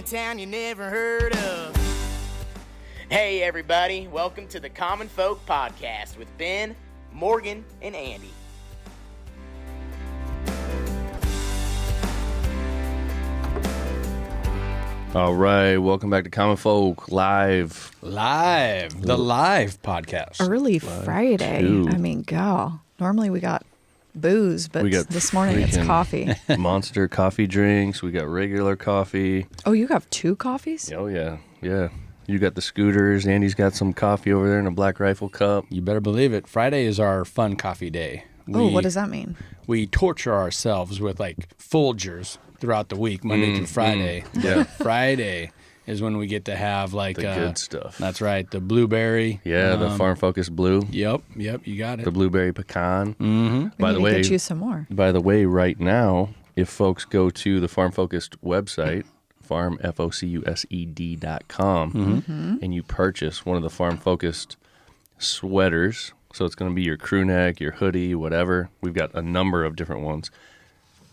town you never heard of. Hey everybody, welcome to the Common Folk Podcast with Ben, Morgan, and Andy. All right, welcome back to Common Folk Live. The live podcast. Early Friday. too. I mean, go. Normally we got booze, but We got this morning it's freaking coffee. Monster coffee drinks. We got regular coffee. Oh, you have two coffees? Oh, yeah. Yeah. You got the scooters. Andy's got some coffee over there in a Black Rifle cup. You better believe it. Friday is our fun coffee day. Oh, what does that mean? We torture ourselves with like Folgers throughout the week, Monday through Friday. Yeah. Friday is when we get to have like The good stuff. That's right, the blueberry. Yeah, the Farm Focus Blue. Yep, you got it. The blueberry pecan. Mm-hmm. By We the need way, to get you some more. By the way, right now, if folks go to the Farm Focused website, farmfocused.com, and you purchase one of the Farm Focused sweaters, so it's going to be your crew neck, your hoodie, whatever. We've got a number of different ones.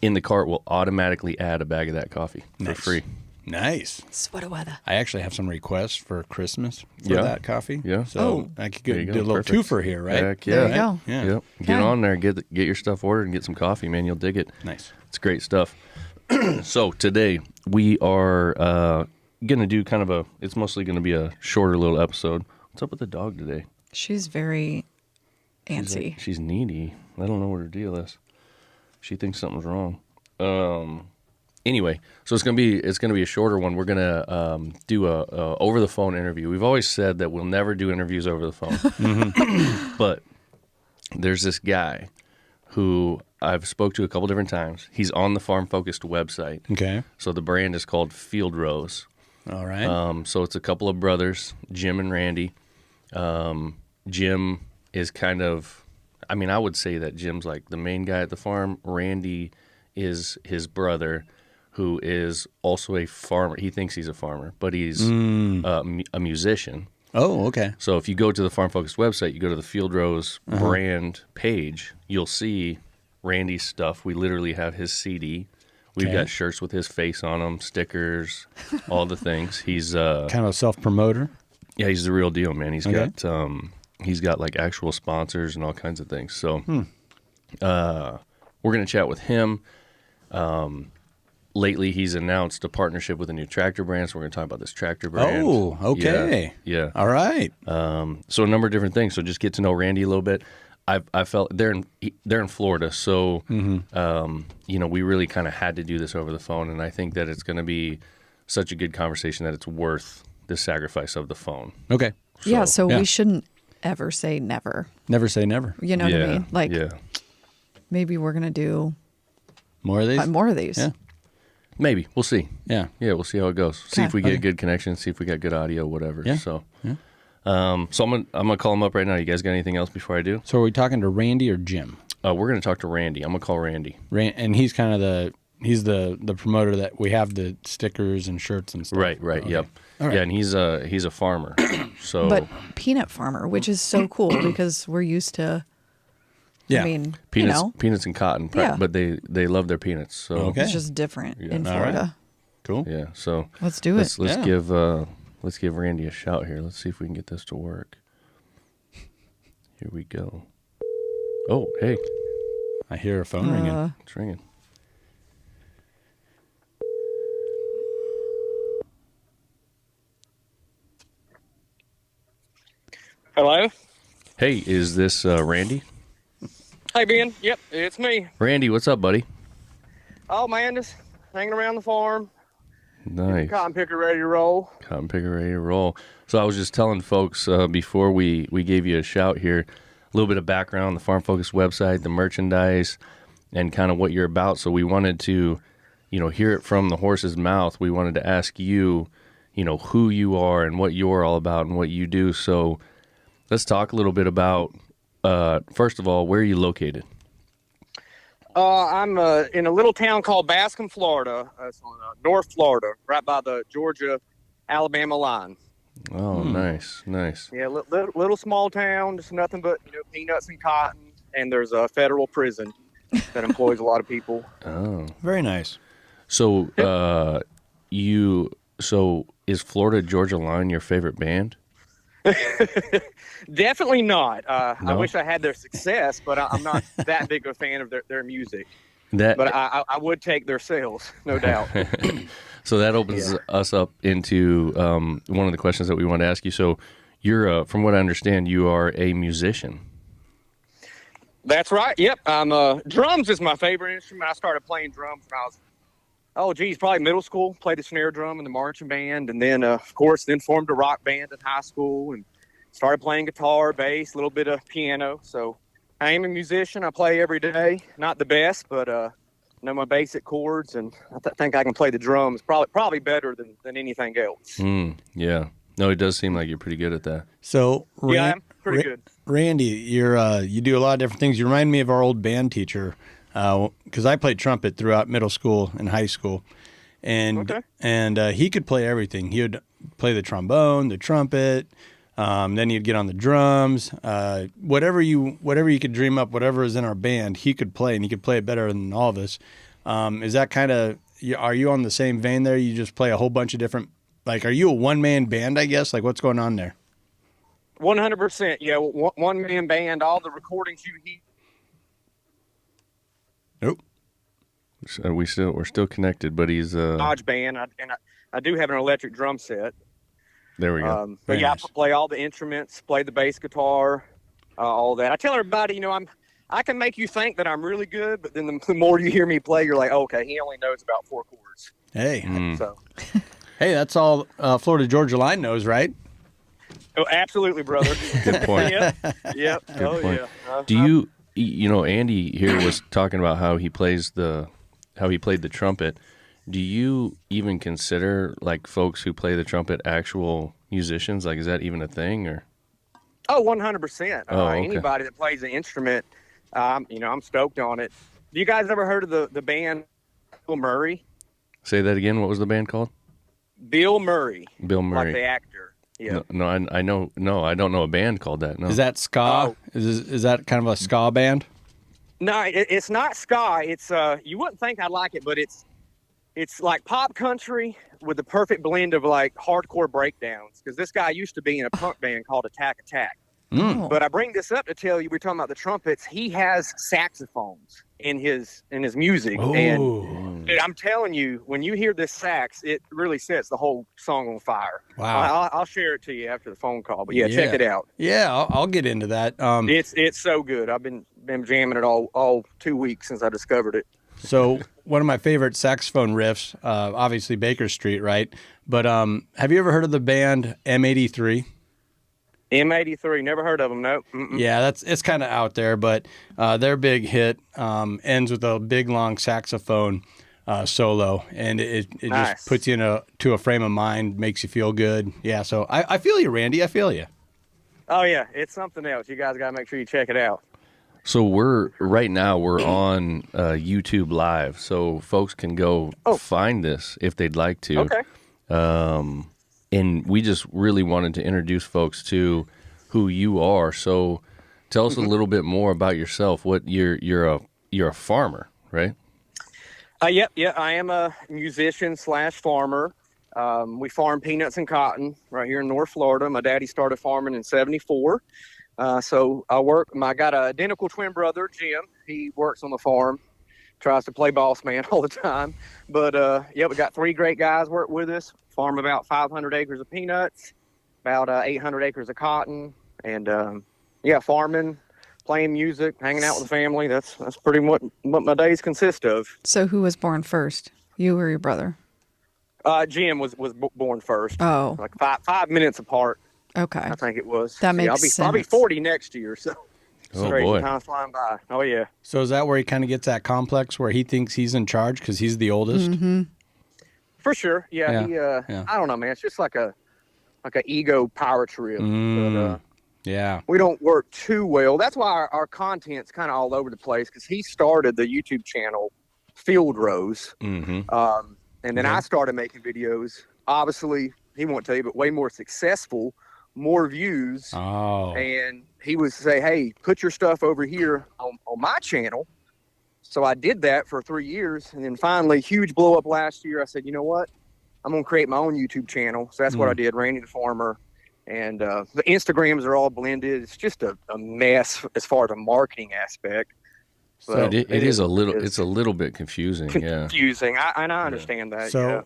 In the cart, we'll automatically add a bag of that coffee for Nice. free. Nice. Sweater weather. I actually have some requests for Christmas for Yeah. that coffee. Yeah. So I could There you do go. a little Perfect. twofer here, right? Heck yeah. There you go. Yeah. Yep. Get Yeah. on there, get your stuff ordered, and get some coffee, man. You'll dig it. Nice. It's great stuff. So today we are going to do it's mostly going to be a shorter little episode. What's up with the dog today? She's very antsy. She's needy. I don't know what her deal is. She thinks something's wrong. Anyway, so it's gonna be a shorter one. We're gonna do a over the phone interview. We've always said that we'll never do interviews over the phone, but there's this guy who I've spoke to a couple different times. He's on the Farm Focused website. Okay. So the brand is called Field Rose. All right. So it's a couple of brothers, Jim and Randy. Jim is kind of, I would say that Jim's like the main guy at the farm. Randy is his brother, who is also a farmer. He thinks he's a farmer, but he's a musician. Oh, okay. So if you go to the Farm Focused website, you go to the Field Rose brand page, you'll see Randy's stuff. We literally have his CD. We've Okay. got shirts with his face on them, stickers, all the things. He's Kind of a self-promoter. yeah, he's the real deal, man. Okay. He's got like actual sponsors and all kinds of things. So we're gonna chat with him. Lately, he's announced a partnership with a new tractor brand, so we're gonna talk about this tractor brand. Oh, okay. Yeah. All right. So a number of different things. So just get to know Randy a little bit. I felt they're in Florida, so we really kind of had to do this over the phone, and I think that it's going to be such a good conversation that it's worth the sacrifice of the phone. Okay. So yeah. we shouldn't ever say never. Never say never. You know what I mean? Like yeah, maybe we're gonna do More of these? more of these. Yeah. maybe we'll see. Yeah. Yeah, we'll see how it goes. See Okay. if we get Okay. good connection. See if we got good audio, whatever. Yeah. So, Yeah. so I'm gonna call him up right now. You guys got anything else before I do? So are we talking to Randy or Jim? We're gonna talk to Randy. I'm gonna call Randy. And he's kind of the promoter that we have the stickers and shirts and stuff. Right. Okay. Yep. All right. Yeah, and he's a farmer. So But peanut farmer, which is so cool because we're used to. Yeah. I mean, peanuts and cotton. Yeah. But they love their peanuts. So Okay. it's just different in All right. Florida. Cool. yeah. So Let's do it. let's Yeah. give Randy a shout here. Let's see if we can get this to work. Here we go. Oh, hey, I hear a phone ringing. it's ringing. Hello? Hey, is this Randy? Hey, Ben. Yep, it's me. Randy, what's up, buddy? Oh, man, just hanging around the farm. Nice. Cotton picker ready to roll. Cotton picker ready to roll. So I was just telling folks before we gave you a shout here, a little bit of background on the Farm Focus website, the merchandise, and kind of what you're about. So we wanted to, hear it from the horse's mouth. We wanted to ask you, who you are and what you're all about and what you do. So let's talk a little bit about, first of all, where are you located? I'm in a little town called Bascom, Florida. It's on North Florida, right by the Georgia-Alabama line. Oh, nice. Yeah, little small town, just nothing but peanuts and cotton, and there's a federal prison that employs a lot of people. Oh. Very nice. So you So is Florida Georgia Line your favorite band? Definitely not. I No? wish I had their success, but I'm not that big of a fan of their music. That But I would take their sales, no doubt. So that opens us up into one of the questions that we want to ask you. So you're, from what I understand, you are a musician. That's right. Yep. Drums is my favorite instrument. I started playing drums when I was, probably middle school. Played the snare drum in the marching band, and then, of course, then formed a rock band in high school and started playing guitar, bass, a little bit of piano. So I am a musician. I play every day. Not the best, but know my basic chords, and I think I can play the drums probably better than anything else. Yeah. No, it does seem like you're pretty good at that. So, Yeah, I'm pretty good. Randy, you do a lot of different things. You remind me of our old band teacher, because I played trumpet throughout middle school and high school, and he could play everything. He would play the trombone, the trumpet, then he'd get on the drums. Whatever you could dream up, whatever is in our band, he could play, and he could play it better than all of us. Is that kind of? Are you on the same vein there? You just play a whole bunch of different. Like, are you a one-man band, I guess? Like, what's going on there? 100%. Yeah, one-man band. All the recordings you hear. Nope. So we're still connected, but he's Dodge band, I do have an electric drum set. There we go. But Very I nice. play all the instruments, play the bass guitar, all that. I tell everybody, I can make you think that I'm really good, but then the more you hear me play, you're like, oh, okay, he only knows about 4 chords. Hey, So, hey, that's all Florida Georgia Line knows, right? oh, absolutely, brother. Good point. Yep. Good Oh, point. yeah. Do Andy here was talking about how he played the trumpet. Do you even consider like folks who play the trumpet actual musicians? Like, is that even a thing or? Oh, 100%. Oh, okay. Anybody that plays an instrument, I'm stoked on it. Do you guys ever heard of the band Bill Murray? Say that again. What was the band called? Bill Murray. Bill Murray. Like the actor. Yeah. No, I know. No, I don't know a band called that. No. Is that ska? Oh. Is that kind of a ska band? No, it's not ska. It's you wouldn't think I'd like it, but it's like pop country with the perfect blend of like hardcore breakdowns. Because this guy used to be in a punk band called Attack Attack. Oh. But I bring this up to tell you, we're talking about the trumpets. He has saxophones in his music, and dude, I'm telling you, when you hear this sax, it really sets the whole song on fire. Wow. I'll share it to you after the phone call. But yeah, check it out. Yeah, I'll get into that. It's so good. I've been jamming it all 2 weeks since I discovered it. So one of my favorite saxophone riffs, obviously Baker Street, right? But have you ever heard of the band M83? M83, never heard of them. Nope. Mm-mm. Yeah, it's kind of out there, but their big hit ends with a big long saxophone solo, and it Nice. just puts you to a frame of mind, makes you feel good. Yeah, so I feel you, Randy. I feel you. Oh yeah, it's something else. You guys got to make sure you check it out. So we're on YouTube Live, so folks can go find this if they'd like to. Okay. And we just really wanted to introduce folks to who you are. So tell us a little bit more about yourself. What you're a farmer, right? Yep. I am a musician / farmer. We farm peanuts and cotton right here in North Florida. My daddy started farming in '74. So I got an identical twin brother, Jim. He works on the farm, tries to play boss man all the time. But we got 3 great guys work with us. Farm about 500 acres of peanuts, about 800 acres of cotton, and farming, playing music, hanging out with the family. That's pretty much what my days consist of. So who was born first, you or your brother? Jim was born first. Oh, Like 5 minutes apart, okay. I think it was. That makes I'll be sense. 40 next year, so Oh, crazy. boy. Time's flying by. Oh yeah. So is that where he kind of gets that complex where he thinks he's in charge because he's the oldest? Mm-hmm. For sure. Yeah. Yeah. I don't know, man. It's just like a ego power trip. But, Yeah. we don't work too well. That's why our content's kind of all over the place, because he started the YouTube channel Field Rows. Mm-hmm. And then I started making videos. Obviously, he won't tell you, but way more successful, more views. Oh. And he would say, hey, put your stuff over here on my channel. So I did that for 3 years. And then finally, huge blow up last year. I said, you know what? I'm gonna create my own YouTube channel. So that's what I did, Randy the Farmer. And the Instagrams are all blended. It's just a mess as far as a marketing aspect. So it is a little. It's a little bit confusing. Confusing. I understand that. So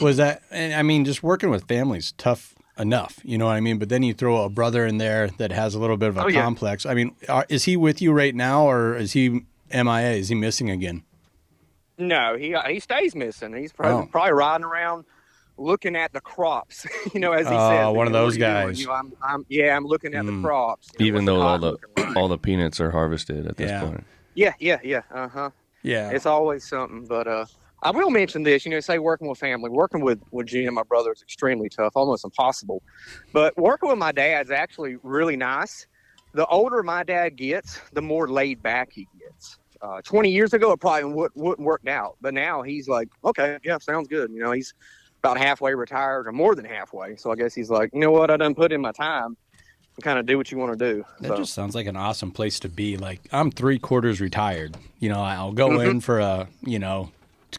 was that? And I mean, just working with families tough enough. You know what I mean? But then you throw a brother in there that has a little bit of a complex. I mean, is he with you right now, or is he MIA? Is he missing again? No, he stays missing. He's probably riding around looking at the crops, as he says. One of those guys. I'm looking at the crops. Even though all the peanuts are harvested at this point. Yeah. Uh-huh. Yeah. It's always something. But I will mention this, say working with family, working with Jim, my brother, is extremely tough, almost impossible. But working with my dad is actually really nice. The older my dad gets, the more laid back he gets. 20 years ago, it probably wouldn't worked out. But now he's like, okay, yeah, sounds good. He's about halfway retired or more than halfway. So I guess he's like, you know what, I done put in my time and kind of do what you want to do. That just sounds like an awesome place to be. Like, I'm 3/4 retired. I'll go in for a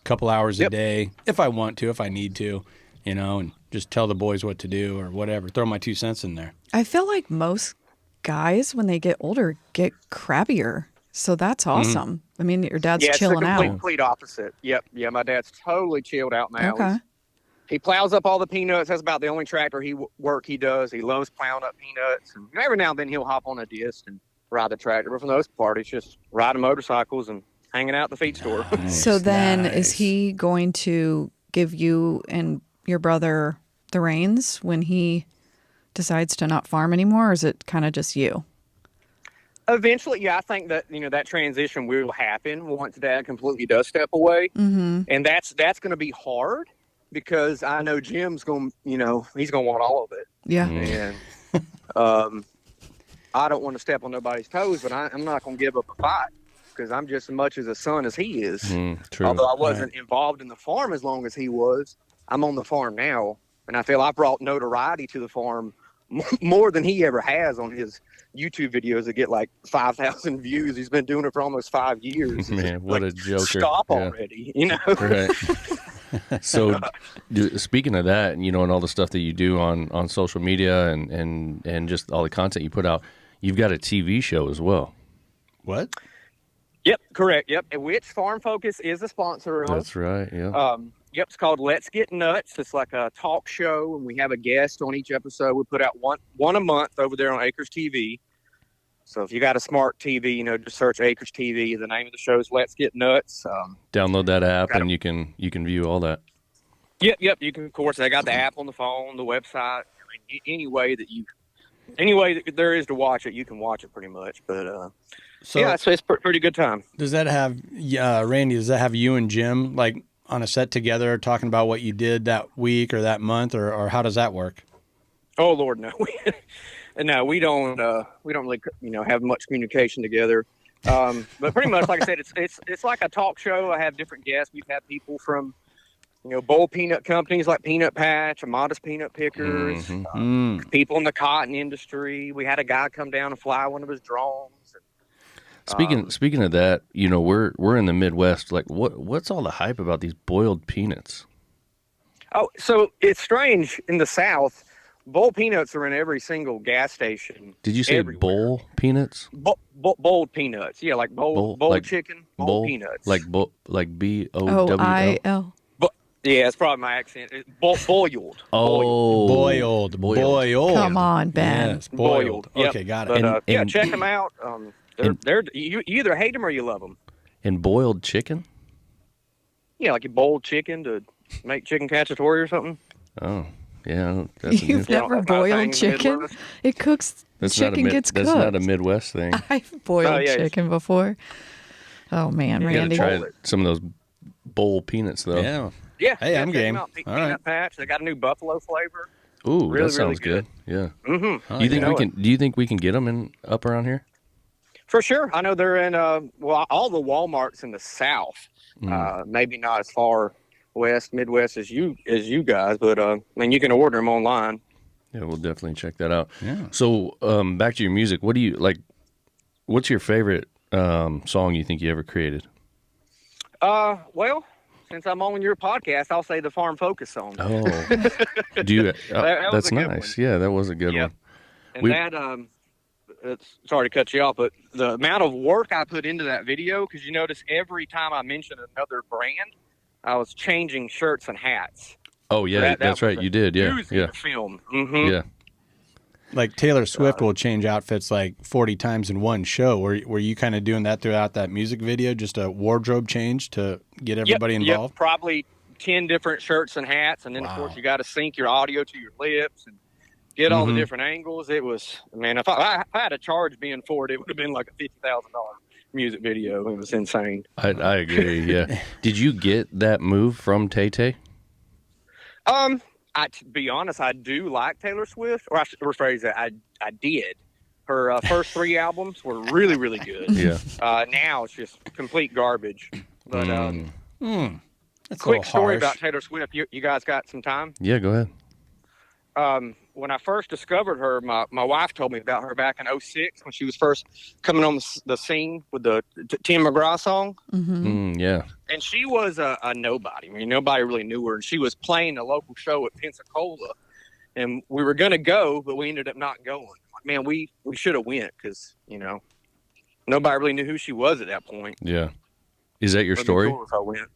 couple hours a day if I want to, if I need to, and just tell the boys what to do or whatever. Throw my 2 cents in there. I feel like most guys, when they get older, get crabbier. So that's awesome. I mean, your dad's chilling out. out. Complete opposite. Yep. Yeah, my dad's totally chilled out now. Okay. He plows up all the peanuts. That's about the only tractor work he does. He loves plowing up peanuts. And every now and then he'll hop on a disc and ride the tractor. But for the most part, it's just riding motorcycles and hanging out at the feed store. So then is he going to give you and your brother the reins when he decides to not farm anymore, or is it kind of just you? Eventually, I think that that transition will happen once Dad completely does step away, and that's going to be hard because I know Jim's going, he's going to want all of it. Yeah, and I don't want to step on nobody's toes, but I'm not going to give up a fight because I'm just as much as a son as he is. True. Although I wasn't involved in the farm as long as he was, I'm on the farm now, and I feel I brought notoriety to the farm more than he ever has on his YouTube videos that get like 5,000 views. He's been doing it for almost 5 years. Man, what a joker. Stop already, Right. So speaking of that, and all the stuff that you do on social media and just all the content you put out, you've got a TV show as well. What? Yep, correct. Yep. Which Farm Focus is a sponsor of. That's right, yeah. Yep, it's called Let's Get Nuts. It's like a talk show, and we have a guest on each episode. We put out one a month over there on Acres TV. So if you got a smart TV, just search Acres TV. The name of the show is Let's Get Nuts. Download that app, and you can view all that. Yep. You can, of course. They got the app on the phone, the website. Any way that there is to watch it, you can watch it pretty much. But so it's a pretty good time. Does that have Randy? Does that have you and Jim like on a set together talking about what you did that week or that month, or how does that work? Oh Lord, no. No, we don't really, have much communication together. But pretty much, like I said, it's like a talk show. I have different guests. We've had people from, bowl peanut companies like Peanut Patch and Modest Peanut Pickers, people in the cotton industry. We had a guy come down and fly one of his drones. Speaking of that, we're in the Midwest. Like, what's all the hype about these boiled peanuts? Oh, so it's strange in the South. Bowl peanuts are in every single gas station. Did you say everywhere. bowl peanuts? Boiled peanuts, yeah, like bowl like chicken, bowl peanuts, like BOWL. OIL. Yeah, it's probably my accent. It's boiled. Oh, boiled. Come on, Ben. Yes, boiled. Yep. Okay, got it. But, check them out. You either hate them or you love them. And boiled chicken? Yeah, like you boiled chicken to make chicken cacciatore or something. Oh, yeah. That's You've never boiled chicken? It cooks. Chicken gets cooked. That's not a Midwest thing. I've boiled chicken before. Oh man, you Randy! You gotta try some of those bowl peanuts though. Yeah. Hey, I'm game. Peanut Patch. They got a new buffalo flavor. Ooh, really, that sounds really good. Yeah. Mm-hmm. Do you think we can get them up around here? For sure. I know they're in all the Walmarts in the South. Maybe not as far Midwest as you guys, but you can order them online. Yeah, we'll definitely check that out. Yeah. So, back to your music. What do you like? What's your favorite song you think you ever created? Well, since I'm on your podcast, I'll say the Farm Focus song. Oh, do you? That was That's a good nice. Yeah, that was a good Yep. one. And it's sorry to cut you off, but the amount of work I put into that video, because you notice every time I mentioned another brand, I was changing shirts and hats. Oh yeah, That that's right. You did. Yeah, yeah, to film. Mm-hmm. yeah. Like Taylor Swift will change outfits like 40 times in one show. Were you kind of doing that throughout that music video? Just a wardrobe change to get everybody involved? Yep, probably 10 different shirts and hats. And then, of course, you got to sync your audio to your lips and get all the different angles. It was, man, if I had a charge being for it, it would have been like a $50,000 music video. It was insane. I agree. Yeah. Did you get that move from Tay Tay? To be honest, I do like Taylor Swift, or I should rephrase that. I did. Her first 3 albums were really, really good. Yeah. Now it's just complete garbage. But That's quick story about Taylor Swift. You guys got some time? Yeah. Go ahead. When I first discovered her, my wife told me about her back in 2006 when she was first coming on the scene with the Tim McGraw song. Yeah. And she was a nobody. I mean, nobody really knew her. And she was playing a local show at Pensacola. And we were going to go, but we ended up not going. Like, man, we should have went because, nobody really knew who she was at that point. Yeah. Is that your story? Cool if I went.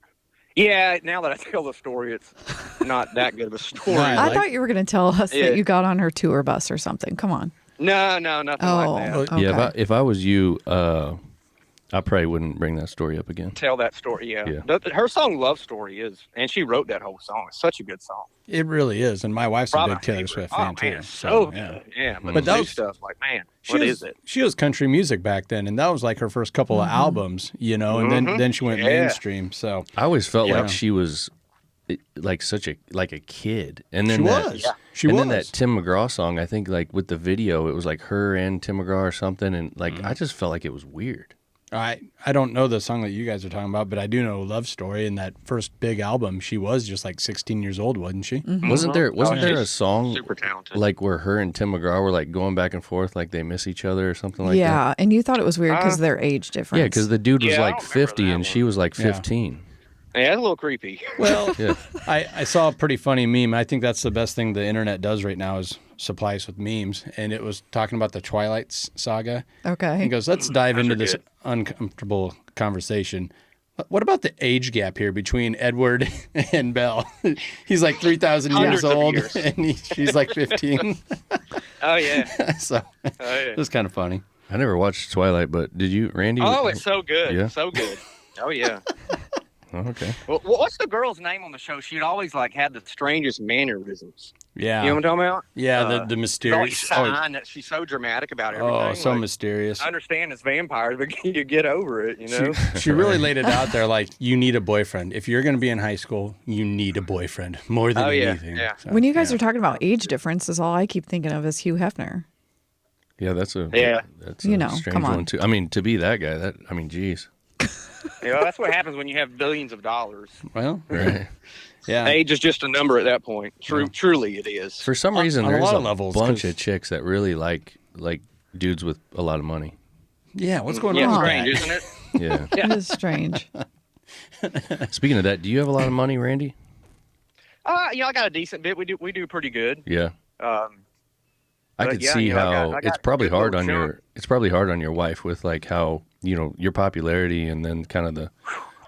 Yeah, now that I tell the story, it's not that good of a story. I thought you were going to tell us that you got on her tour bus or something. Come on. No, nothing like that. Okay. Yeah. If I was you, I probably wouldn't bring that story up again. Tell that story, yeah. Yeah. Her song "Love Story" is, and she wrote that whole song. It's such a good song. It really is, and my wife's Probably a big Taylor Swift fan too. Man, so good. Yeah, but that new was- stuff like, man, She what was, is it? She was country music back then, and that was like her first couple of albums, and then she went mainstream. So I always felt Yeah. like she was like a kid, and then she that, was. She and was. then that Tim McGraw song. I think like with the video, it was like her and Tim McGraw or something, and like I just felt like it was weird. I don't know the song that you guys are talking about, but I do know Love Story. And that first big album, she was just like 16 years old, wasn't she? Wasn't there a she's song super talented. like where her and Tim McGraw were like going back and forth, like they miss each other or something like that? Yeah, and you thought it was weird because of their age difference. Yeah, because the dude was Yeah, I like don't remember 50 that and she was like 15. Yeah, it's a little creepy. Well, Yeah. I saw a pretty funny meme. I think that's the best thing the internet does right now is supply us with memes. And it was talking about the Twilight saga. Okay. He goes, let's dive into are this good. uncomfortable conversation. What about the age gap here between Edward and Belle? He's like 3,000 years Hundreds of old, years. and she's like 15. Oh yeah, So oh yeah. it was kind of funny. I never watched Twilight, but did you, Randy? Oh, it's so good. Yeah? So good. Oh yeah. Oh, okay. Well, what's the girl's name on the show? She'd always like had the strangest mannerisms. Yeah. You know what I'm talking about? Yeah, the Always mysterious. sign that she's so dramatic about everything. Oh, so Like, mysterious. I understand it's vampires, but you get over it, you know? She really laid it out there like, you need a boyfriend. If you're going to be in high school, you need a boyfriend more than Oh, yeah, anything. yeah. So, When you guys are talking about age differences, all I keep thinking of is Hugh Hefner. Yeah, that's a Yeah. strange come on. one too. I mean, to be that guy, geez. You know, that's what happens when you have billions of dollars. Well, Right. yeah. Age is just a number at that point. Truly it is. For some reason, on a there's lot a of levels, bunch 'cause- of chicks that really like dudes with a lot of money. Yeah, what's going Yeah, on strange, with that? isn't it? Yeah. It is strange. Speaking of that, do you have a lot of money, Randy? I got a decent bit. We do pretty good. Yeah. I But could yeah, see you know, I how got it's probably good hard little on chunk. it's probably hard on your wife with like how, your popularity and then kind of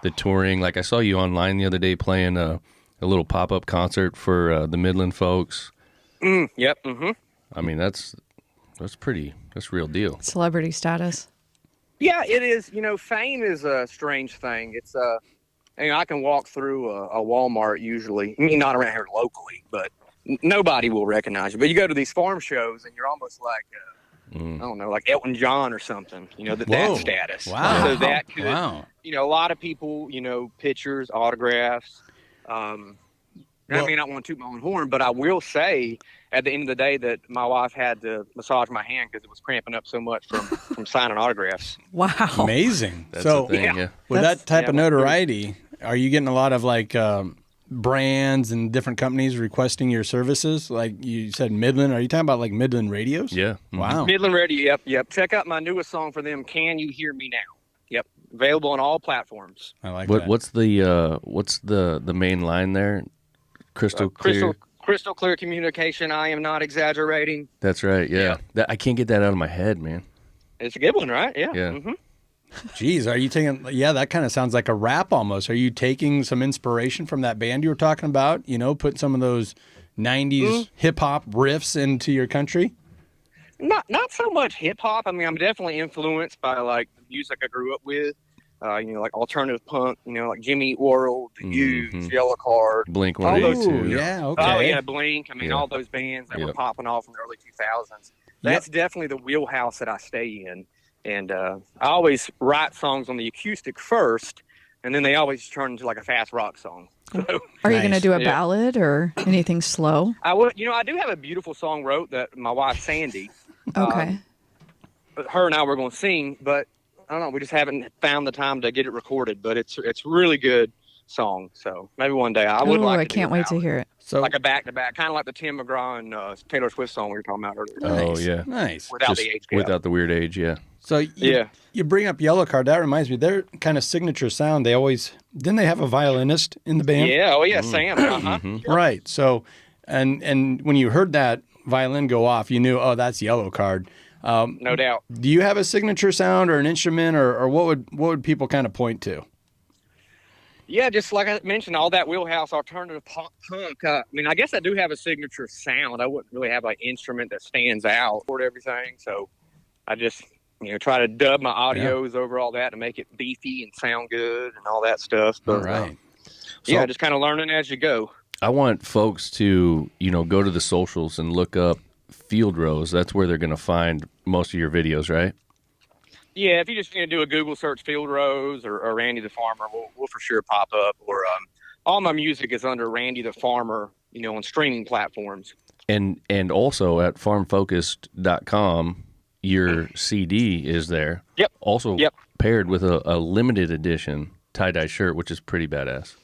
the touring. Like I saw you online the other day playing a little pop-up concert for the Midland folks. Yep. Mm-hmm. I mean, that's real deal. Celebrity status. Yeah, it is. Fame is a strange thing. It's I can walk through a Walmart usually. I mean, not around here locally, but nobody will recognize you. But you go to these farm shows, and you're almost like, I don't know, like Elton John or something. That Whoa. status. Wow. So that could, Wow. a lot of people, pictures, autographs. I mean, I don't want to toot my own horn, but I will say at the end of the day that my wife had to massage my hand because it was cramping up so much from signing autographs. Wow. Amazing. That's so, the thing, yeah. with That's- that type of Yeah, notoriety, are you getting a lot of like brands and different companies requesting your services? Like you said, Midland. Are you talking about like Midland radios? Yeah. Wow. Midland Radio, yep. Check out my newest song for them, Can You Hear Me Now? Yep. available on all platforms. I like What that. what's the main line there? Crystal clear. Crystal clear communication. I am not exaggerating. That's right. Yeah. I can't get that out of my head, man. It's a good one, right? Yeah. Yeah. Mm-hmm. Jeez, are you taking? Yeah, that kind of sounds like a rap almost. Are you taking some inspiration from that band you were talking about? You know, put some of those '90s hip hop riffs into your country. Not so much hip hop. I mean, I'm definitely influenced by like the music I grew up with. Like alternative punk. Like Jimmy Eat World, The Used, Yellow Card, Blink all those. 182. Yeah, okay. Oh yeah, Blink. I mean, Yeah. all those bands that were Yep. popping off in the early 2000s. That's definitely the wheelhouse that I stay in. And I always write songs on the acoustic first, and then they always turn into like a fast rock song. So Are you going to do a Yeah. ballad or anything slow? I do have a beautiful song wrote that my wife Sandy, Okay. her and I were going to sing, but I don't know, we just haven't found the time to get it recorded. But it's really good song. So maybe one day I would Oh, like. I to do can't a wait to ballad. hear it. So Like a back-to-back, kind of like the Tim McGraw and Taylor Swift song we were talking about earlier. Oh, yeah. nice. Without Just the age gap. without the weird age, yeah. So Yeah. you bring up Yellow Card. That reminds me, their kind of signature sound. They always didn't they have a violinist in the band? Yeah, oh yeah, Sam. Uh-huh. Right. So, and when you heard that violin go off, you knew, oh, that's Yellow Card. No doubt. Do you have a signature sound or an instrument, or what would people kind of point to? Yeah, just like I mentioned, all that wheelhouse alternative punk. I mean, I guess I do have a signature sound. I wouldn't really have an instrument that stands out for everything. So I just, try to dub my audios over all that to make it beefy and sound good and all that stuff. But, All right. yeah, just kind of learning as you go. I want folks to, go to the socials and look up Field Rose. That's where they're going to find most of your videos, right? Yeah, if you just do a Google search, Field Rose or Randy the Farmer, we'll for sure pop up. Or all my music is under Randy the Farmer, on streaming platforms. And also at farmfocused.com, your CD is there. Yep. Also Yep. paired with a limited edition tie-dye shirt, which is pretty badass.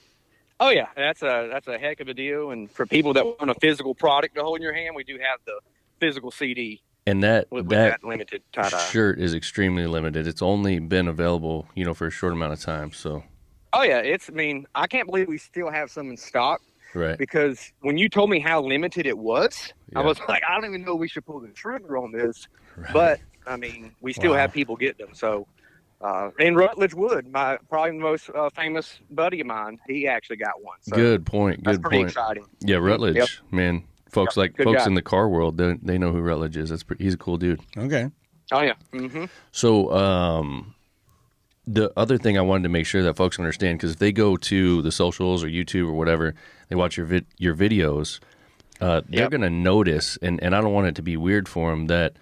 Oh yeah, that's a heck of a deal. And for people that want a physical product to hold in your hand, we do have the physical CD And that with that that limited tie-dye. shirt is extremely limited. It's only been available, for a short amount of time. So, Oh yeah, I can't believe we still have some in stock, right. because when you told me how limited it was, I Yeah. was like, I don't even know we should pull the trigger on this. But I mean, we still have people getting them. So, and Rutledge Wood, probably the most famous buddy of mine, he actually got one. So Good point. that's Good pretty point. exciting. Yeah, Rutledge, Yep. man. Folks Yep, good folks guy. in the car world, they know who Rutledge is. He's a cool dude. Okay. Oh yeah. Mm-hmm. So, the other thing I wanted to make sure that folks understand, because if they go to the socials or YouTube or whatever, they watch your videos, they're Yep. going to notice, and I don't want it to be weird for them, that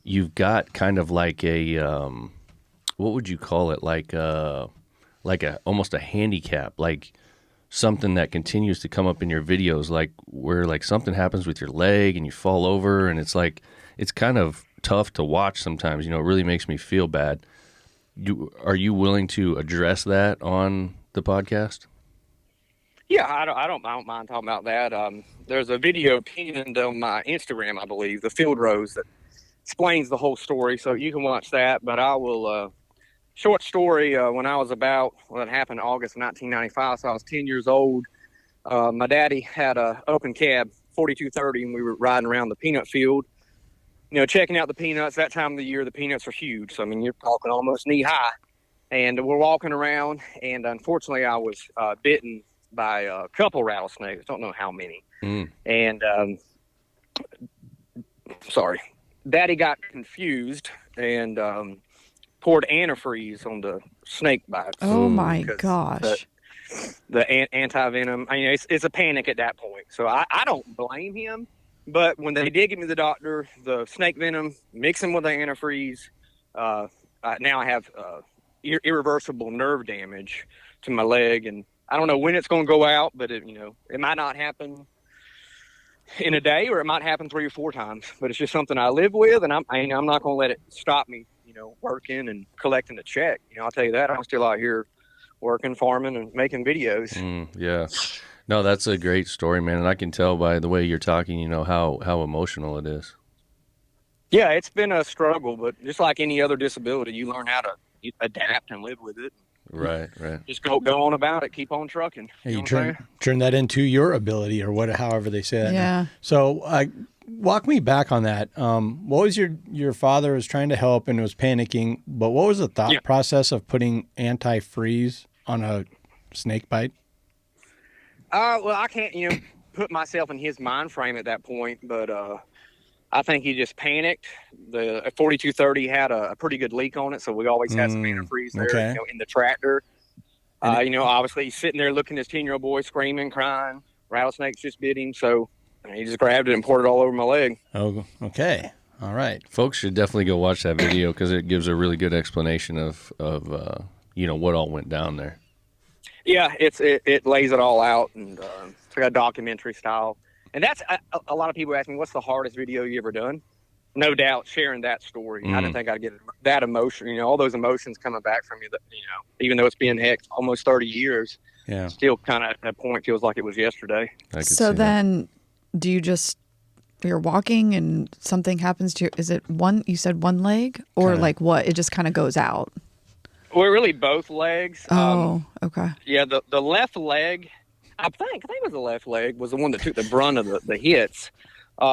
you've got kind of like a, what would you call it? Like almost a handicap, like something that continues to come up in your videos, like where like something happens with your leg and you fall over, and it's like, it's kind of tough to watch sometimes. It really makes me feel bad. Are you willing to address that on the podcast? Yeah, I don't mind talking about that. There's a video pinned on my Instagram, I believe, the Field Rose, that explains the whole story, so you can watch that. But I will, short story, when I was it happened in August of 1995, so I was 10 years old. My daddy had a open cab, 4230, and we were riding around the peanut field, checking out the peanuts. That time of the year, the peanuts are huge. So, I mean, you're talking almost knee high. And we're walking around, and unfortunately, I was bitten by a couple rattlesnakes. Don't know how many. And sorry, Daddy got confused and poured antifreeze on the snake bites. Oh my because gosh. The anti-venom. I mean, it's a panic at that point. So I don't blame him. But when they did get me to the doctor, the snake venom, mixing with the antifreeze, now I have irreversible nerve damage to my leg, and I don't know when it's going to go out, but it might not happen in a day, or it might happen 3 or 4 times. But it's just something I live with, and I'm not going to let it stop me, working and collecting a check. I'll tell you that. I'm still out here working, farming, and making videos. Yeah. No, that's a great story, man. And I can tell by the way you're talking, how emotional it is. Yeah, it's been a struggle, but just like any other disability, you learn how to you adapt and live with it. Right. Just go on about it. Keep on trucking. Hey, You you know what I'm turn that into your ability, or what, however they say that. Yeah. So, walk me back on that. What was your father was trying to help and was panicking, but what was the thought process of putting antifreeze on a snake bite? Well, I can't, put myself in his mind frame at that point, but I think he just panicked. The 4230 had a pretty good leak on it, so we always had some antifreeze there, okay. in the tractor. Obviously he's sitting there looking at his 10-year-old boy screaming, crying. Rattlesnakes just bit him, so he just grabbed it and poured it all over my leg. Oh, okay. All right. Folks should definitely go watch that video because it gives a really good explanation of what all went down there. Yeah, it lays it all out, and it's like a documentary style. And that's a lot of people ask me, what's the hardest video you ever done? No doubt sharing that story. I didn't think I'd get that emotion, all those emotions coming back from you, that, even though it's been almost 30 years, still kind of at that point feels like it was yesterday. So then do you you're walking and something happens to is it you said one leg or like what? It just kind of goes out? Well, really both legs. Oh, okay. Yeah, the left leg, I think it was the left leg was the one that took the brunt of the hits. But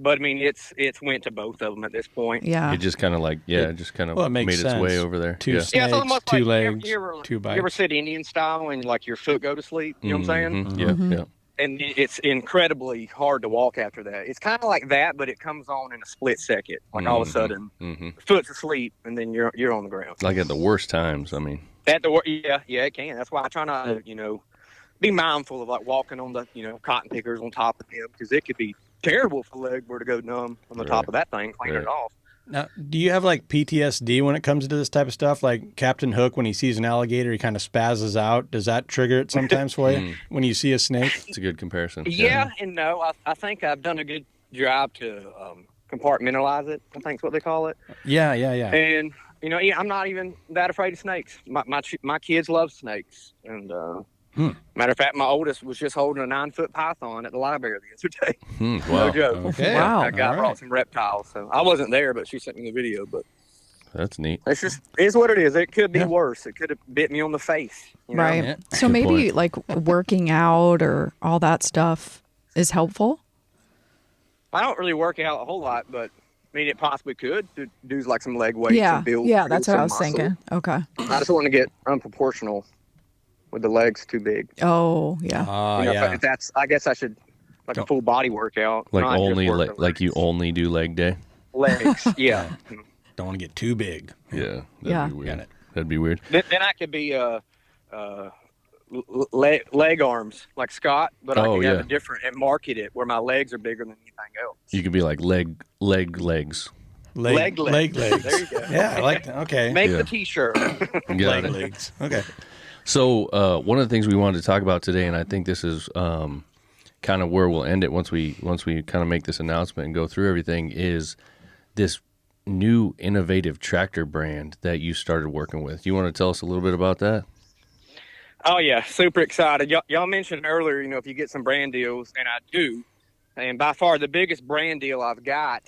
I mean, it's went to both of them at this point. Yeah. It just kind of made its way over there. Two snakes, it's almost two like, legs, two bites. You ever sit Indian style and like your foot go to sleep? You know what I'm saying? Yeah. And it's incredibly hard to walk after that. It's kind of like that, but it comes on in a split second. Like all of a sudden, foot's asleep, and then you're on the ground. Like at the worst times, I mean. Yeah, it can. That's why I try not to, be mindful of like walking on the, cotton pickers on top of him, because it could be terrible if the leg were to go numb on the top of that thing, cleaning it off. Now, do you have like PTSD when it comes to this type of stuff? Like Captain Hook, when he sees an alligator, he kind of spazzes out. Does that trigger it sometimes for you when you see a snake? It's a good comparison. Yeah and no. I think I've done a good job to compartmentalize it, I think is what they call it. Yeah. And, I'm not even that afraid of snakes. My kids love snakes. And matter of fact, my oldest was just holding a 9-foot python at the library the other day. Wow. No joke. Okay. Wow. That guy brought some reptiles. So I wasn't there, but she sent me the video. But that's neat. It's what it is. It could be worse. It could have bit me on the face. Right. Yeah. So Good maybe point. like working out or all that stuff is helpful. I don't really work out a whole lot, but I mean, it possibly could do like some leg weights. Yeah. And build That's what some I was muscle. thinking. Okay. I just want to get unproportional with the legs too big. Oh, yeah. If that's, I guess I should like a full body workout. Like not just only work the like you only do leg day. legs. Yeah. Don't want to get too big. Yeah. Yeah. Be weird. Got it. That'd be weird. Then I could be leg arms like Scott, but I could have a different and market it where my legs are bigger than anything else. You could be like legs. Leg legs. legs. There you go. Yeah, I like that. Okay. Make the T-shirt. Got it. legs. Okay. So one of the things we wanted to talk about today, and I think this is kind of where we'll end it once we kind of make this announcement and go through everything, is this new innovative tractor brand that you started working with. You want to tell us a little bit about that? Oh yeah, super excited. Y'all mentioned earlier, if you get some brand deals, and I do. And by far the biggest brand deal I've got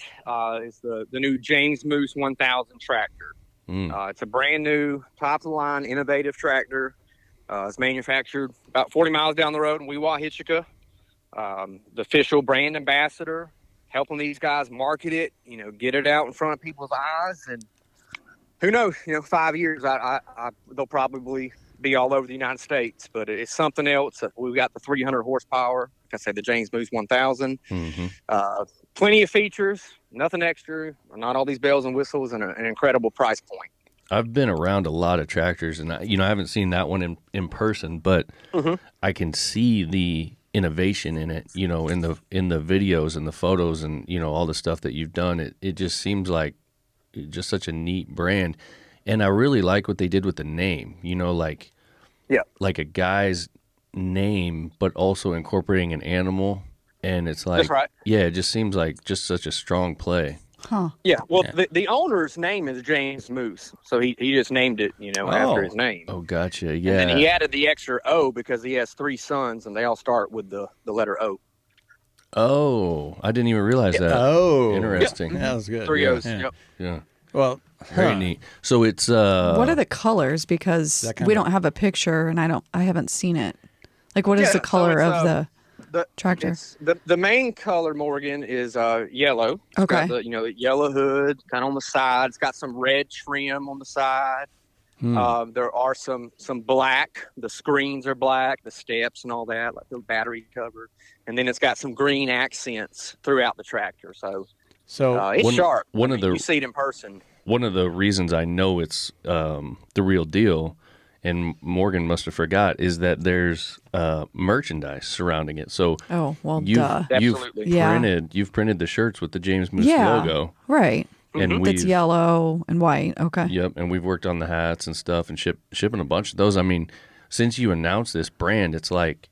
is the new James Moose 1000 tractor. It's a brand new, top-of-the-line, innovative tractor. It's manufactured about 40 miles down the road in Weehawken. The official brand ambassador, helping these guys market it, get it out in front of people's eyes. And who knows, 5 years, they'll probably be all over the United States. But it's something else. We've got the 300 horsepower. Like I said, the James Moose 1000. Plenty of features, nothing extra, not all these bells and whistles, and an incredible price point. I've been around a lot of tractors, and I haven't seen that one in person, but I can see the innovation in it. In the videos and the photos and all the stuff that you've done. It just seems like just such a neat brand, and I really like what they did with the name. Like a guy's name, but also incorporating an animal, and it's like, That's right. Yeah, it just seems like just such a strong play. Huh. Yeah, well, the owner's name is James Moose, so he just named it, after his name. Oh, gotcha. Yeah. And then he added the extra O because he has 3 sons, and they all start with the letter O. Oh, I didn't even realize that. Oh, Interesting. that was good. 3 O's. Yeah. Yep. Yeah. Well, Very neat. So it's What are the colors? Because That kind we of- don't have a picture, and I haven't seen it. Like, what is Yeah, the color so it's, of the tractor? It's the main color, Morgan, is yellow. It's Okay. got the yellow hood, kind of on the side. It's got some red trim on the side. There are some black. The screens are black, the steps and all that, like the battery cover. And then it's got some green accents throughout the tractor. So it's sharp. You see it in person. One of the reasons I know it's the real deal, and Morgan must have forgot, is that there's merchandise surrounding it. So Oh, well, you've, duh. you've Absolutely. Yeah. printed the shirts with the James Moose Yeah. logo. Right. And It's yellow and white. Okay. Yep, and we've worked on the hats and stuff and shipping a bunch of those. I mean, since you announced this brand, it's like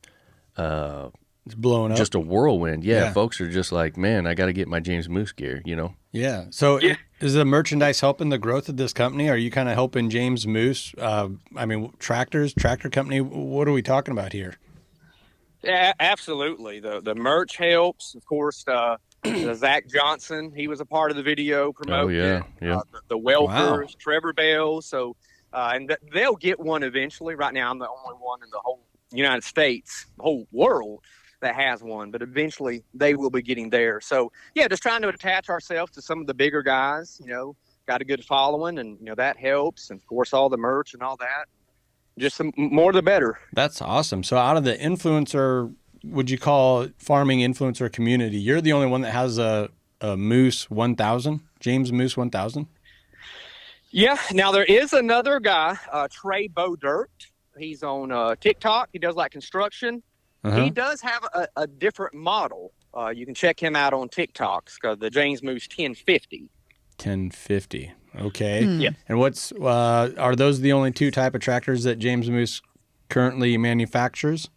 It's blowing up. just a whirlwind. Yeah, Yeah. folks are just like, man, I got to get my James Moose gear, you know? Yeah. So is the merchandise helping the growth of this company? Are you kind of helping James Moose? Tractor company. What are we talking about here? Yeah, absolutely. The merch helps. Of course, Zach Johnson, he was a part of the video promoting yeah, yeah. the Welkers, Wow. Trevor Bell. So, they'll get one eventually. Right now, I'm the only one in the whole United States, the whole world that has one, but eventually they will be getting there. So, yeah, just trying to attach ourselves to some of the bigger guys, got a good following, and, that helps. And, of course, all the merch and all that. Just some more the better. That's awesome. So out of the influencer, would you call it farming influencer community, you're the only one that has a Moose 1000, James Moose 1000? Yeah. Now there is another guy, Trey Bodirt. He's on TikTok. He does like construction. Uh-huh. He does have a different model. You can check him out on TikTok. It's called the James Moose 1050. 1050. Okay. Yep. And what's are those the only two type of tractors that James Moose currently manufactures?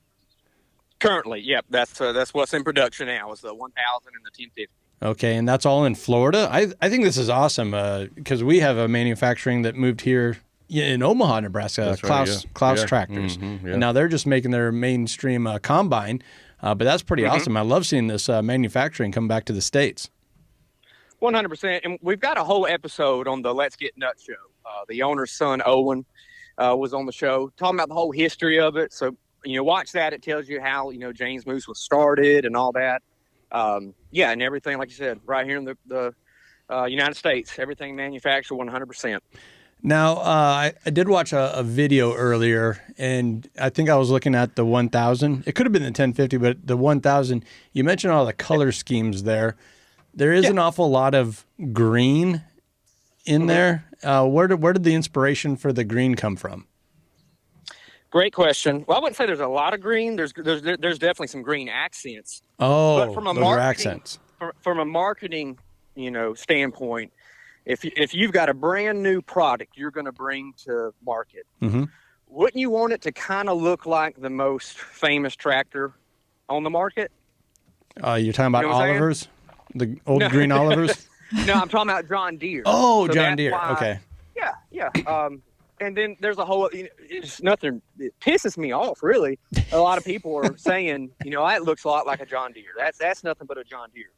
Currently, yep. That's what's in production now. Is the 1000 and the 1050. Okay, and that's all in Florida. I think this is awesome because we have a manufacturing that moved here in Omaha, Nebraska. That's right, Klaus yeah. Tractors. Mhm, yeah. And now they're just making their mainstream combine, but that's pretty awesome. I love seeing this manufacturing come back to the States. 100%. And we've got a whole episode on the Let's Get Nuts show. The owner's son, Owen, was on the show talking about the whole history of it. So, watch that. It tells you how, James Moose was started and all that. And everything, like you said, right here in the United States, everything manufactured 100%. Now, I did watch a video earlier, and I think I was looking at the 1000. It could have been the 1050, but the 1000, you mentioned all the color schemes there. There is an awful lot of green in there. Where did the inspiration for the green come from? Great question. Well, I wouldn't say there's a lot of green. There's definitely some green accents. Oh, But from a those are marketing- accents. From a marketing, standpoint, if you've got a brand new product you're going to bring to market, Mhm. wouldn't you want it to kind of look like the most famous tractor on the market? You're talking about You know what I'm saying? Olivers, the old No. green Olivers. No, I'm talking about John Deere. Oh, So John that's Deere. why- Okay. Yeah. And then there's a whole, it's nothing, it pisses me off, really. A lot of people are saying, that looks a lot like a John Deere. That's nothing but a John Deere.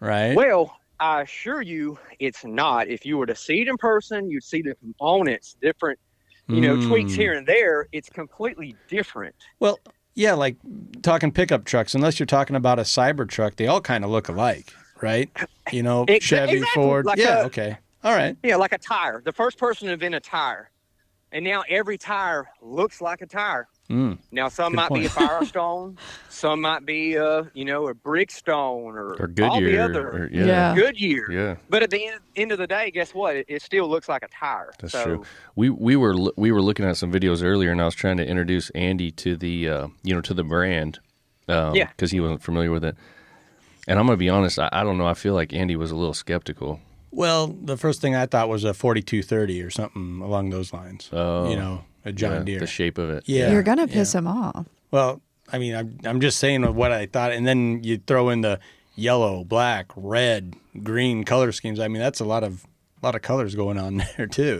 Right. Well, I assure you it's not. If you were to see it in person, you'd see the components, different, tweaks here and there. It's completely different. Well, yeah, like talking pickup trucks, unless you're talking about a Cybertruck, they all kind of look alike, right? Chevy, Exactly, Ford. like yeah, a- okay. All right. Yeah, like a tire. The first person to invent a tire. And now every tire looks like a tire. Now some Good might be a point. Firestone, some might be a Brickstone or all the Goodyear. other Yeah. Goodyear. Yeah. But at the end of the day, guess what? It still looks like a tire. That's so, true. We were looking at some videos earlier, and I was trying to introduce Andy to the to the brand, because he wasn't familiar with it. And I'm gonna be honest, I don't know. I feel like Andy was a little skeptical. Well, the first thing I thought was a 4230 or something along those lines. Oh. A John Deere. The shape of it. Yeah. You're gonna piss him off. Well, I mean, I'm just saying what I thought, and then you throw in the yellow, black, red, green color schemes. I mean, that's a lot of colors going on there too.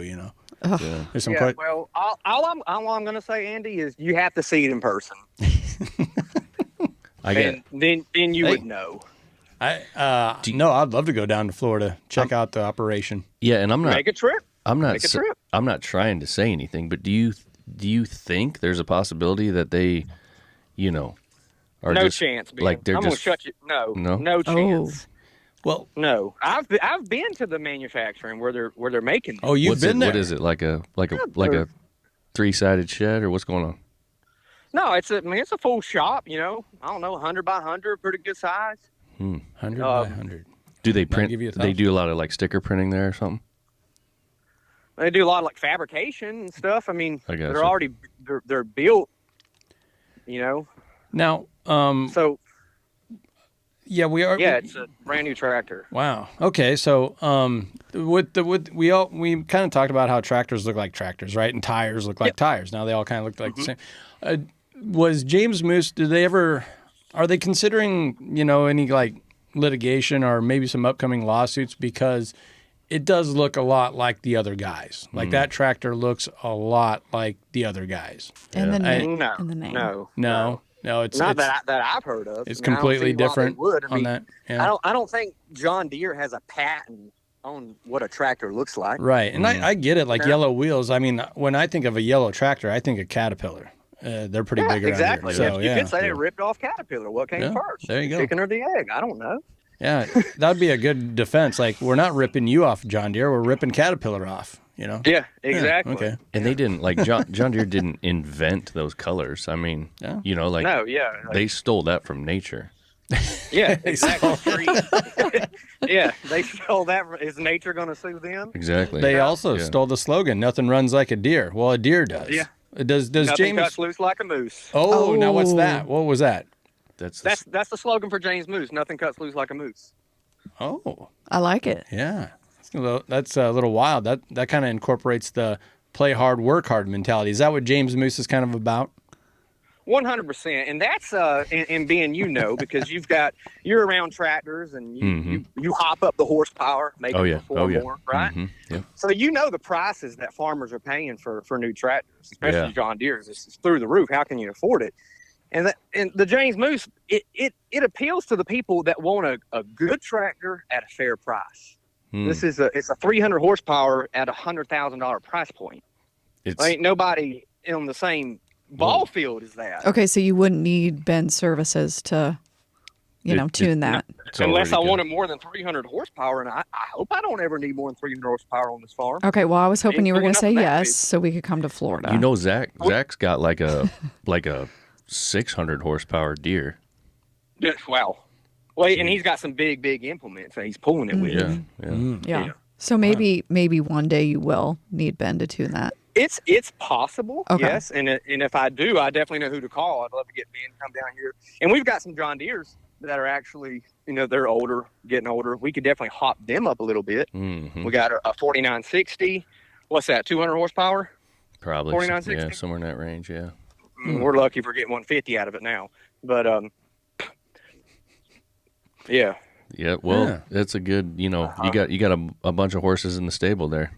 There's some well, all I'm going to say, Andy, is you have to see it in person. I get. Then you would know. No, I'd love to go down to Florida, check out the operation. Yeah, and I'm not. Make a trip. I'm not. Make a trip. I'm not trying to say anything, but do you think there's a possibility that they, are No just chance, Ben. like they're I'm just gonna shut you. No Oh. chance. Well, No, I've been to the manufacturing where they're making them. oh, you've what's been it, there. What is it like a they're- 3-sided shed or what's going on? No, it's a full shop. I don't know, 100 by 100, pretty good size. 100 by 100. Do they Might print? give you a They thousand. do a lot of like sticker printing there or something. They do a lot of like fabrication and stuff. I mean, I gotcha. they're already they're built. Now, So yeah, we are. yeah, it's a brand new tractor. Wow. Okay. So, we kind of talked about how tractors look like tractors, right? And tires look like tires. Now they all kind of look like the same. Was James Moose? Are they considering any like litigation or maybe some upcoming lawsuits because it does look a lot like the other guys. Like that tractor looks a lot like the other guys. And the name. No, And the name. No, it's not that I've heard of. it's I mean, I don't completely see why they different would. I on mean, that. Yeah. I don't think John Deere has a patent on what a tractor looks like. Right, and I get it. Like Yeah. yellow wheels. I mean, when I think of a yellow tractor, I think of Caterpillar. They're pretty big around exactly. here. So, You yeah. could say they ripped off Caterpillar. What came Yeah, first? there you go. The chicken or the egg? I don't know. Yeah, that'd be a good defense. Like, we're not ripping you off, John Deere. We're ripping Caterpillar off. Yeah, exactly. Okay. And they didn't like John Deere didn't invent those colors. I mean, Yeah. like No, yeah, they stole that from nature. yeah, exactly. Yeah, they stole that. Is nature going to sue them? Exactly. They also Yeah. stole the slogan, "Nothing runs like a deer." Well, a deer does. Yeah. Does Nothing James? cuts loose like a moose. Oh, now what's Oh. that? What was that? That's That's the slogan for James Moose. Nothing cuts loose like a moose. Oh, I like it. yeah. That's a little wild. That kind of incorporates the play hard, work hard mentality. Is that what James Moose is kind of about? 100%, and that's and being because you're around tractors and you hop up the horsepower, make Oh, it yeah. perform more, right? Yeah. So the prices that farmers are paying for new tractors, especially Yeah. John Deere's, is through the roof. How can you afford it? And the James Moose, it appeals to the people that want a good tractor at a fair price. It's a 300 horsepower at $100,000 price point. It's Ain't nobody on the same ball field as that. Okay, so you wouldn't need Ben's services to, tune that. it's Unless I already good. wanted more than 300 horsepower, and I hope I don't ever need more than 300 horsepower on this farm. Okay, well, I was hoping Ain't you were doing going to say nothing that yes big. so we could come to Florida. Zach's got like a 600 horsepower deer. Wow. Well, and he's got some big implements that he's pulling it with. Yeah. Yeah. So maybe one day you will need Ben to tune that. It's possible, Okay. yes. And if I do, I definitely know who to call. I'd love to get Ben to come down here. And we've got some John Deeres that are actually, they're older, getting older. We could definitely hop them up a little bit. Mm-hmm. We got a 4960. What's that, 200 horsepower? Probably. 4960? Somewhere in that range. Yeah. We're lucky if we're getting 150 out of it now. But, yeah. Yeah. Well, Yeah. that's a good. You got a bunch of horses in the stable there.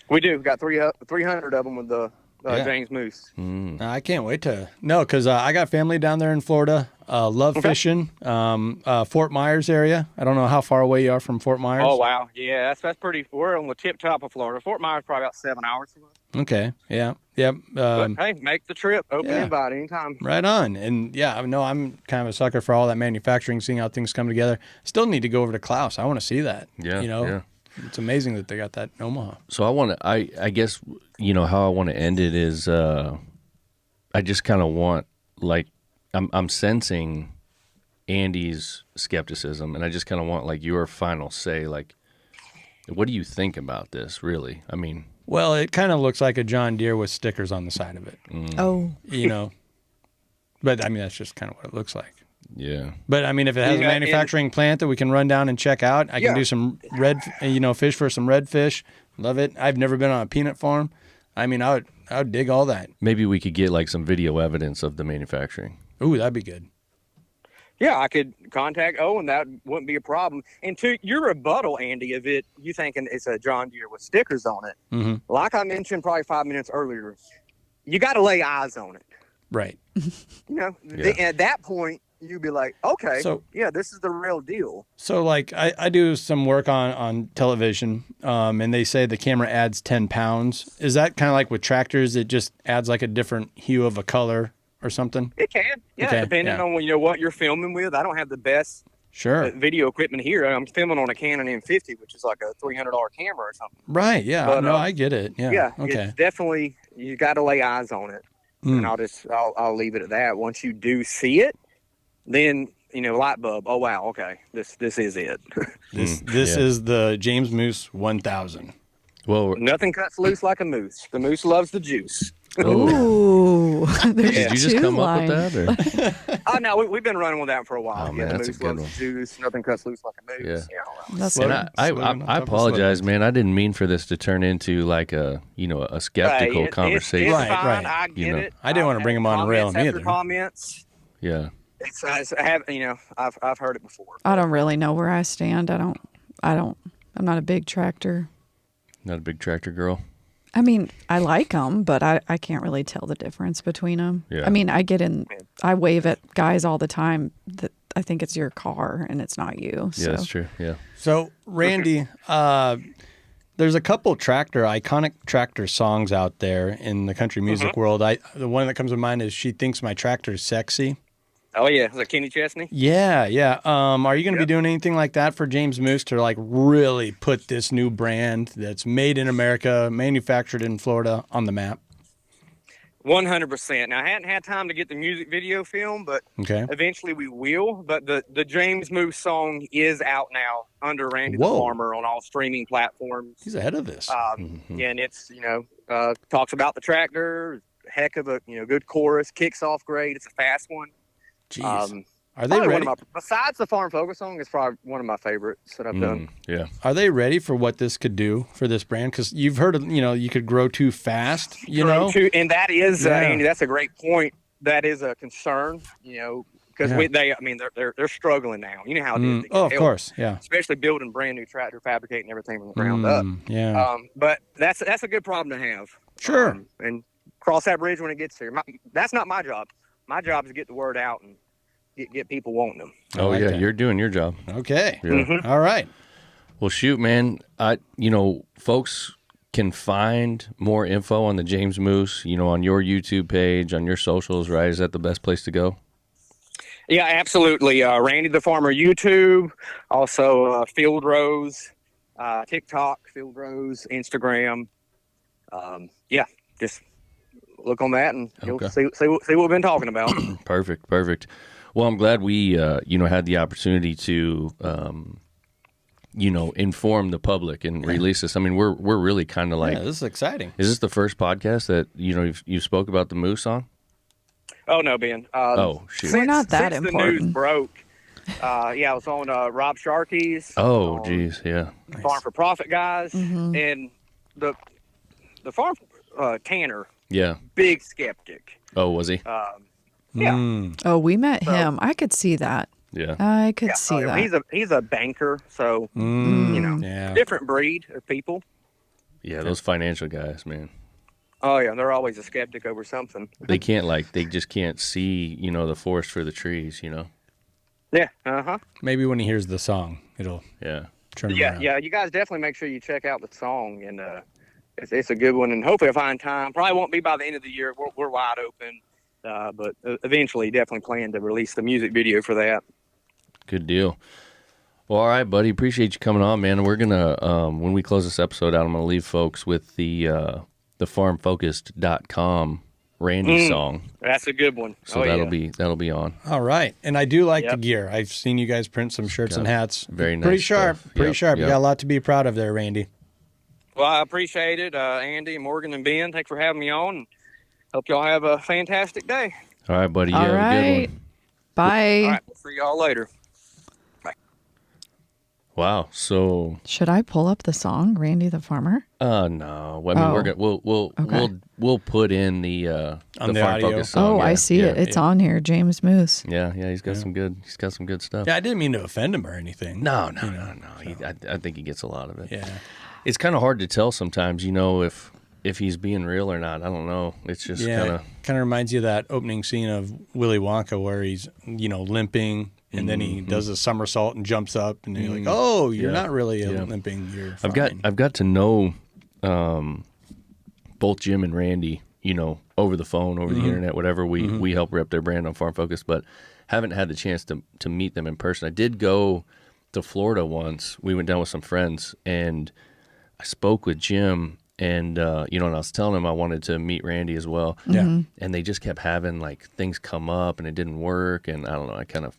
We do. We've got 300 of them with the Yeah. James Moose. I can't wait to because I got family down there in Florida. Love fishing. Fort Myers area. I don't know how far away you are from Fort Myers. Oh, wow. Yeah, that's pretty. We're on the tip top of Florida. Fort Myers probably about 7 hours from us. Okay. Yeah. Yep. But, hey, make the trip. Open yeah. invite anytime. Right on. And yeah, I know I'm kind of a sucker for all that manufacturing, seeing how things come together. Still need to go over to Klaus. I want to see that. Yeah, yeah. It's amazing that they got that in Omaha. So I guess, how I want to end it is, I just kind of want, like, I'm sensing Andy's skepticism, and I just kind of want, like, your final say, like, what do you think about this, really? I mean, Well, it kind of looks like a John Deere with stickers on the side of it, Oh, But I mean, that's just kind of what it looks like. yeah. But I mean, if it has a Yeah, manufacturing plant that we can run down and check out, I can Yeah. do some fish for some redfish. Love it. I've never been on a peanut farm. I mean, I would dig all that. Maybe we could get, like, some video evidence of the manufacturing. Ooh, that'd be good. Yeah, I could contact Owen. That wouldn't be a problem. And to your rebuttal, Andy, of it, you thinking it's a John Deere with stickers on it. Mm-hmm. Like I mentioned probably 5 minutes earlier, you got to lay eyes on it. Right. At that point, you'd be like, okay, So- yeah, this is the real deal. So like I do some work on television, and they say the camera adds 10 pounds. Is that kind of like with tractors? It just adds like a different hue of a color or something? It can, yeah, Okay, depending yeah. on what you're filming with. I don't have the best Sure. video equipment here. I'm filming on a Canon M50, which is like a $300 camera or something. Right. Yeah. But, no, I get it. Yeah. Yeah, Okay. it's definitely, you got to lay eyes on it. Mm. And I'll leave it at that. Once you do see it, then, light bulb. Oh, wow. Okay. This is it. This yeah. is the James Moose 1000. Well, Nothing cuts loose like a moose. The moose loves the juice. Ooh, there's did you just two come lines. up with that? Or? Oh, no, we've been running with that for a while. Oh, man, the that's a moose good loves one. the juice. Nothing cuts loose like a moose. Yeah. That's Slow- And I Slogan on top I of apologize, slogan. man. I didn't mean for this to turn into like a skeptical Right, conversation. It's Right, fine. right. I get You know. it. I didn't want to bring him on rail Comments after either. Comments. Yeah. I've heard it before. I don't really know where I stand. I'm not a big tractor. Not a big tractor girl. I mean, I like them, but I can't really tell the difference between them. Yeah. I mean, I wave at guys all the time that I think it's your car and it's not you. Yeah, So. that's true. Yeah. So, Randy, there's a couple iconic tractor songs out there in the country music world. The one that comes to mind is "She Thinks My Tractor's Sexy." Oh yeah, is that Kenny Chesney? Yeah, yeah. Are you going to be doing anything like that for James Moose to like really put this new brand that's made in America, manufactured in Florida on the map? 100%. Now I hadn't had time to get the music video film, but Okay. eventually we will. But the James Moose song is out now under Randy the Whoa. Farmer on all streaming platforms. He's ahead of this. And it's talks about the tractor. Heck of a good chorus, kicks off great. It's a fast one. Jeez. Are they Probably ready? besides the Farm Focus song, it's probably one of my favorites that I've done. Yeah. Are they ready for what this could do for this brand? Because you've heard of, you could grow too fast, know? And that is, Yeah. Andy, that's a great point. That is a concern, because Yeah. they're struggling now. You know how it is. to get Oh, of help, course. Yeah. especially building brand new tractor, fabricating everything from the ground up. Yeah. But that's a good problem to have. Sure. And cross that bridge when it gets there. That's not my job. My job is to get the word out and get people wanting them. Oh like yeah, that. you're doing your job. Okay. Yeah. All right. Well, shoot, man. Folks can find more info on the James Moose, on your YouTube page, on your socials, right? Is that the best place to go? Yeah, absolutely. Randy the Farmer YouTube, also Field Rose, TikTok, Field Rose, Instagram. Just look on that and you'll Okay. see what we've been talking about. Perfect. Well, I'm glad we, had the opportunity to, inform the public and release this. I mean, we're really kind of like, Yeah, this is exciting. is this the first podcast that, you spoke about the moose on? Oh, no, Ben. Oh, shoot. We're not that since important. the news broke, I was on Rob Sharkey's. Oh, on geez. Yeah. Farm for Profit guys. Mm-hmm. And the farm Tanner, Yeah. big skeptic. Oh, was he? Yeah. Oh, we met him. I could see that. Yeah. I could see that. He's a banker, so Yeah. different breed of people. Yeah, those financial guys, man. Oh yeah, they're always a skeptic over something. They just can't see, the forest for the trees, Yeah, Maybe when he hears the song, it'll Yeah. turn him yeah, around. yeah. You guys definitely make sure you check out the song, and it's a good one. And hopefully, I find time. Probably won't be by the end of the year. We're wide open, but eventually, definitely plan to release the music video for that. Good deal. Well, all right, buddy. Appreciate you coming on, man. We're gonna when we close this episode out, I'm gonna leave folks with the farmfocused.com Randy song. That's a good one. So that'll be on. All right. And I do like the Yep. gear. I've seen you guys print some shirts and hats. very Pretty nice sharp. stuff. Pretty Yep, sharp. You yep. got a lot to be proud of there, Randy. Well, I appreciate it, Andy, Morgan, and Ben. Thanks for having me on. Hope y'all have a fantastic day. All right, buddy. You All have a right. good one. Bye. All right, we'll see y'all later. Wow. So Should I pull up the song, Randy the Farmer? no. I mean we're gonna we'll put in the On the Farm audio. Focus song. Oh, yeah, I see yeah, it. It's on here. James Moose. Yeah, he's got some good stuff. Yeah, I didn't mean to offend him or anything. No. I think he gets a lot of it. Yeah. It's kind of hard to tell sometimes, if if he's being real or not. I don't know. It's just kind of reminds you of that opening scene of Willy Wonka where he's, limping and then he does a somersault and jumps up and you're like, oh, you're not really limping. You're fine. I've got to know both Jim and Randy, over the phone, over the internet, whatever. We help rep their brand on Farm Focus, but haven't had the chance to meet them in person. I did go to Florida once. We went down with some friends and I spoke with Jim. And, and I was telling him I wanted to meet Randy as well. Yeah. And they just kept having, like, things come up and it didn't work. And I don't know, I kind of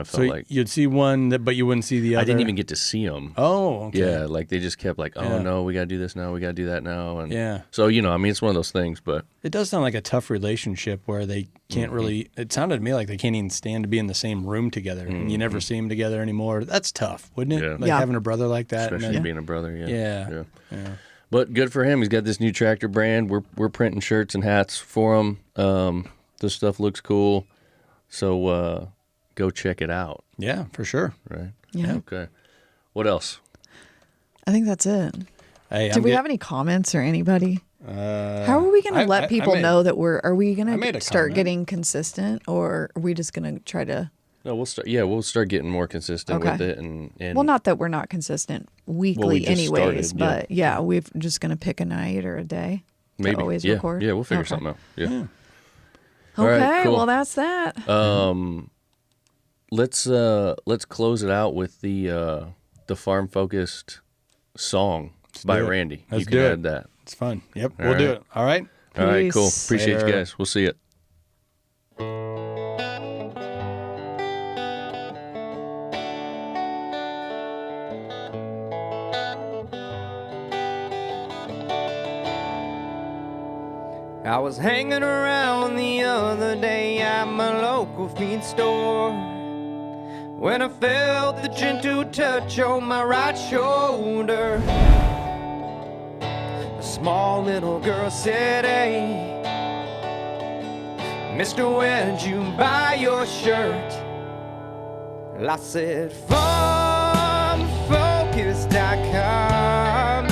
felt like... you'd see one, but you wouldn't see the other? I didn't even get to see them. Oh, okay. Yeah, like, they just kept like, oh, no, we got to do this now, we got to do that now. And yeah. So, it's one of those things, but... It does sound like a tough relationship where they can't really... It sounded to me like they can't even stand to be in the same room together. And you never see them together anymore. That's tough, wouldn't it? Yeah. Like having a brother like that. Especially being a brother, Yeah. But good for him. He's got this new tractor brand. We're printing shirts and hats for him. This stuff looks cool. So go check it out. Yeah, for sure. Right? Yeah. Okay. What else? I think that's it. Hey, Did we have any comments or anybody? How are we going to let people know that are we going to start getting consistent, or are we just going to try to... No, we'll start getting more consistent with it, and well, not that we're not consistent weekly, anyways, but we're just gonna pick a night or a day. Maybe to always record. Yeah, we'll figure something out. Yeah. Okay, right, cool. Well, that's that. Let's close it out with the farm focused song by Randy. Let's you can add that. It's fun. Yep, we'll do it. All right. All right, cool. Peace. Appreciate you guys. We'll see you. I was hanging around the other day at my local feed store when I felt the gentle touch on my right shoulder. A small little girl said, "Hey, mister, where'd you buy your shirt?" Well, I said, farmfocus.com.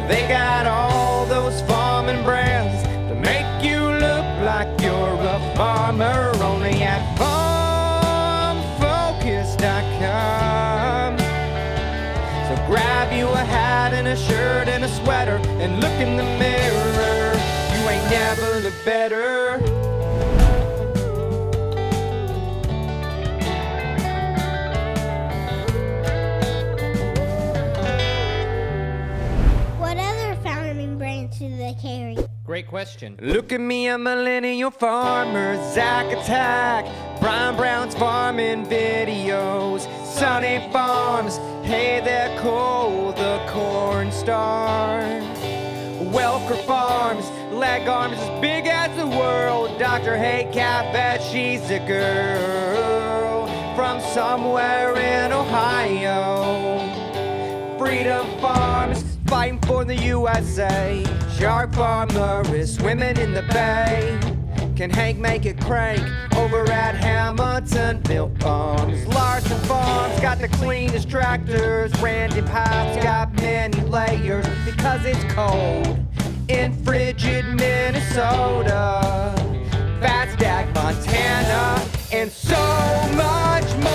They got all those farming brands to make you look like you're a farmer, only at farmfocus.com. So grab you a hat and a shirt and a sweater and look in the mirror. You ain't never looked better. Do they carry? Great question. Look at me, a millennial farmer, Zack Attack, Brian Brown's farming videos, Sunny Farms, hey there Cole, the corn star, Welker Farms, leg arms as big as the world, Dr. Hey Cat Bet, she's a girl from somewhere in Ohio, Freedom Farms, fighting for the USA. Shark Farmer is swimming in the bay. Can Hank make it crank over at Hamilton Milk Farms? Larson Farms got the cleanest tractors. Randy Pipes got many layers because it's cold in frigid Minnesota. Fast Stack, Montana, and so much more.